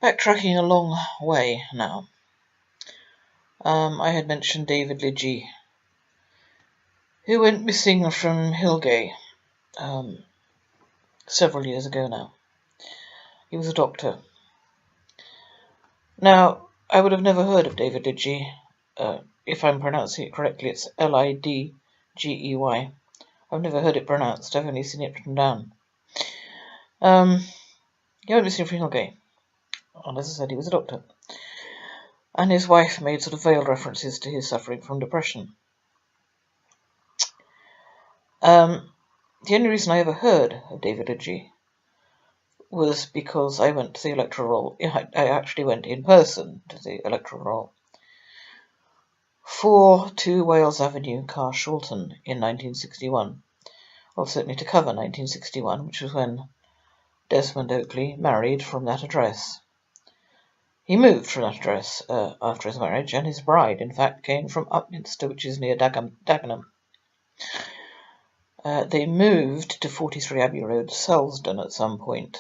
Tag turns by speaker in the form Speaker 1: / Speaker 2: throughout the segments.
Speaker 1: Backtracking a long way now. I had mentioned David Lidgy, who went missing from Hillgate several years ago now. He was a doctor. Now, I would have never heard of David Lidgy. If I'm pronouncing it correctly, it's Lidgey. I've never heard it pronounced. I've only seen it written down. He went missing from Hillgate. And as I said, he was a doctor. And his wife made sort of veiled references to his suffering from depression. The only reason I ever heard of David Lidgy was because I went to the electoral roll. I actually went in person to the electoral roll for 2 Wales Avenue, Carshalton, in 1961. Well, certainly to cover 1961, which was when Desmond Oakley married from that address. He moved from that address after his marriage, and his bride, in fact, came from Upminster, which is near Dagenham. They moved to 43 Abbey Road, Selsdon, at some point.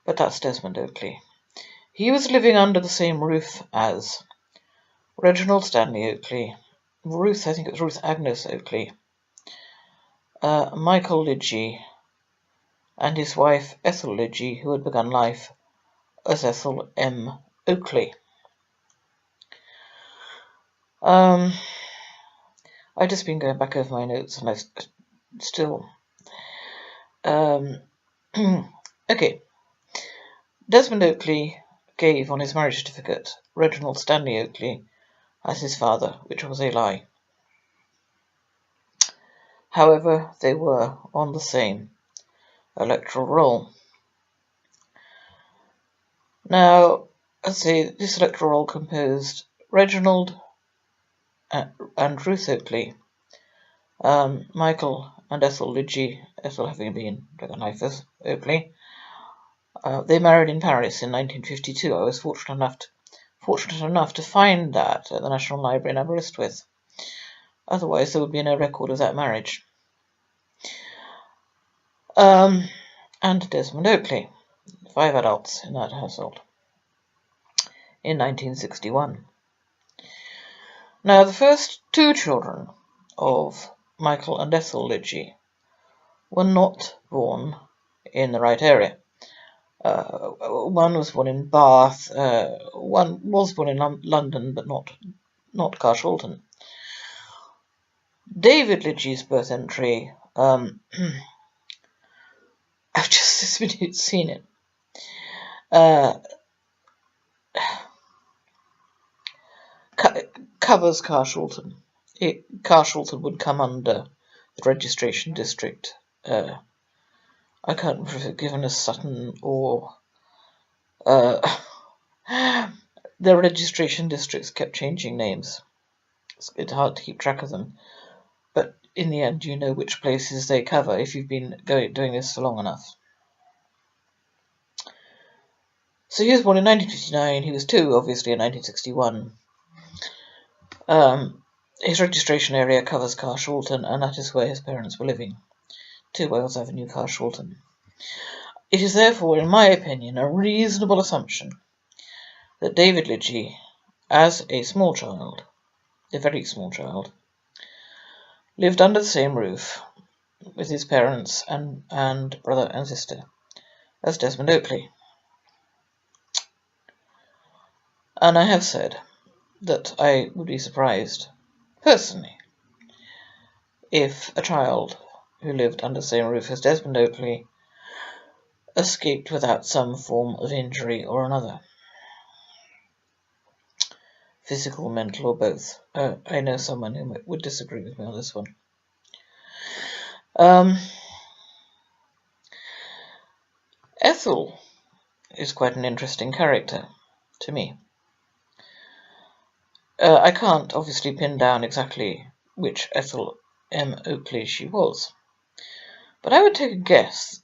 Speaker 1: But that's Desmond Oakley. He was living under the same roof as Reginald Stanley Oakley, I think it was Ruth Agnes Oakley, Michael Lidgy, and his wife Ethel Lidgy, who had begun life as Ethel M. Oakley. I've just been going back over my notes, and I've still... okay. Desmond Oakley gave on his marriage certificate Reginald Stanley Oakley as his father, which was a lie. However, they were on the same electoral roll. Now, as I say, this electoral roll composed Reginald and Ruth Oakley, Michael and Ethel Lidgy, Ethel having been Dragon Life as Oakley. They married in Paris in 1952. I was fortunate enough to find that at the National Library in Aberystwyth. Otherwise, there would be no record of that marriage. And Desmond Oakley, 5 adults in that household, in 1961. Now, the first 2 children of Michael and Ethel Lidgy were not born in the right area. One was born in Bath, one was born in London, but not Carshalton. David Lidgy's birth entry, I've just this minute seen it. Covers Carshalton. Carshalton would come under the registration district. I can't remember if it's given as Sutton or the registration districts kept changing names. It's hard to keep track of them, but in the end, you know which places they cover if you've been doing this for long enough. So he was born in 1959. He was 2, obviously, in 1961. His registration area covers Carshalton, and that is where his parents were living, 2 Wales Avenue, Carshalton. It is therefore, in my opinion, a reasonable assumption that David Lidgy, as a small child, a very small child, lived under the same roof with his parents and brother and sister as Desmond Oakley. And I have said that I would be surprised, personally, if a child who lived under the same roof as Desmond Oakley escaped without some form of injury or another. Physical, mental, or both. I know someone who would disagree with me on this one. Ethel is quite an interesting character to me. I can't obviously pin down exactly which Ethel M. Oakley she was, but I would take a guess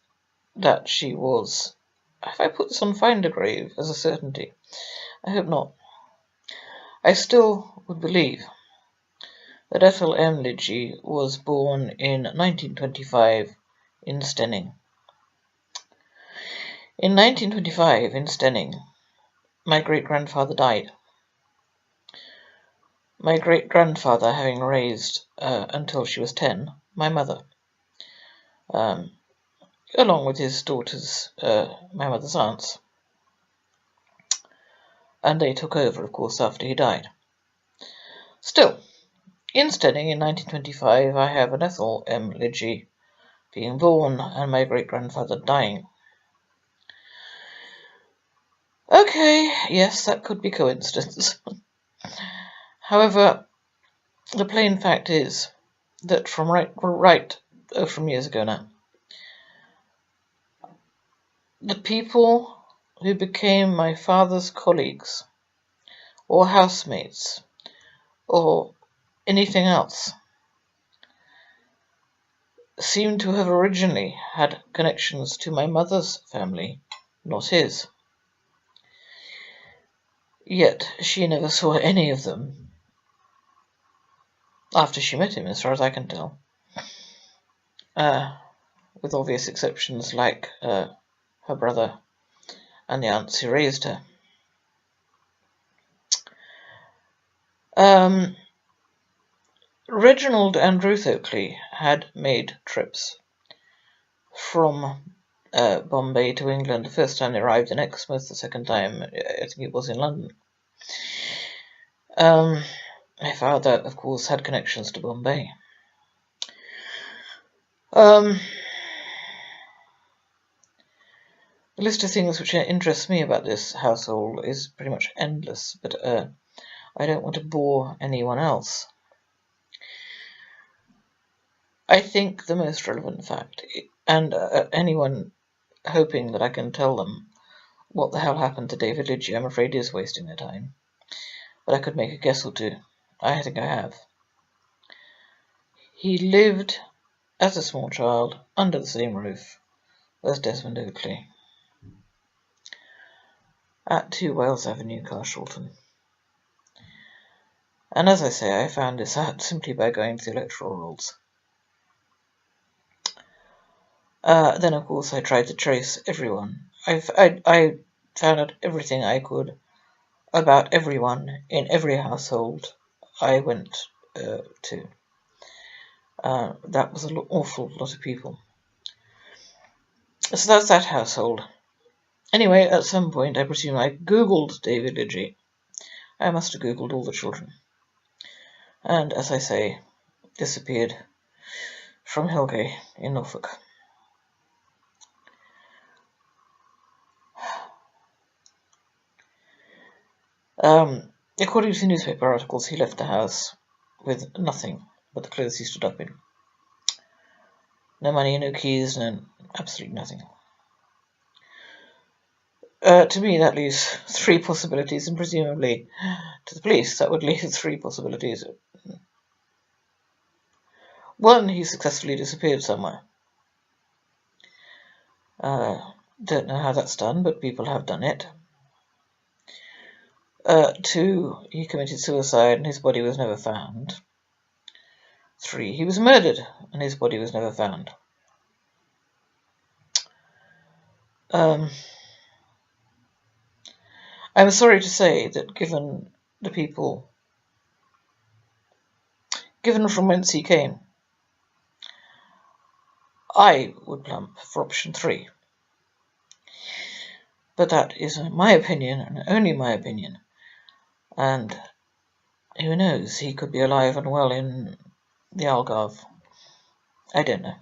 Speaker 1: that she was... Have I put this on Findergrave as a certainty? I hope not. I still would believe that Ethel M. Lidgy was born in 1925 in Stenning. In 1925, in Stenning, my great-grandfather died. My great-grandfather having raised, until she was 10, my mother, along with his daughters, my mother's aunts. And they took over, of course, after he died. Still, in Stenning in 1925, I have an Ethel M. Lidgie being born and my great-grandfather dying. Okay, yes, that could be coincidence. However, the plain fact is that from years ago now, the people who became my father's colleagues or housemates or anything else seem to have originally had connections to my mother's family, not his. Yet she never saw any of them after she met him, as far as I can tell. With obvious exceptions like her brother and the aunts who raised her. Reginald and Ruth Oakley had made trips from Bombay to England. The first time they arrived in Exmouth, the second time I think it was in London. My father, of course, had connections to Bombay. The list of things which interest me about this household is pretty much endless, but I don't want to bore anyone else. I think the most relevant fact, and anyone hoping that I can tell them what the hell happened to David Lidgie, I'm afraid is wasting their time. But I could make a guess or two. I think I have. He lived, as a small child, under the same roof as Desmond Oakley, at 2 Wales Avenue, Carshalton. And as I say, I found this out simply by going to the electoral rolls. Then, of course, I tried to trace everyone. I found out everything I could about everyone in every household I went to. That was an awful lot of people. So that's that household. Anyway, at some point, I presume I Googled David Lidgie. I must have Googled all the children. And, as I say, disappeared from Hillgate in Norfolk. According to newspaper articles, he left the house with nothing but the clothes he stood up in. No money, no keys, no absolutely nothing. To me, that leaves 3 possibilities, and presumably to the police, that would leave 3 possibilities. 1, he successfully disappeared somewhere. Don't know how that's done, but people have done it. 2, he committed suicide and his body was never found. 3, he was murdered and his body was never found. I'm sorry to say that given from whence he came, I would plump for option 3. But that is my opinion, and only my opinion. And who knows, he could be alive and well in the Algarve. I don't know.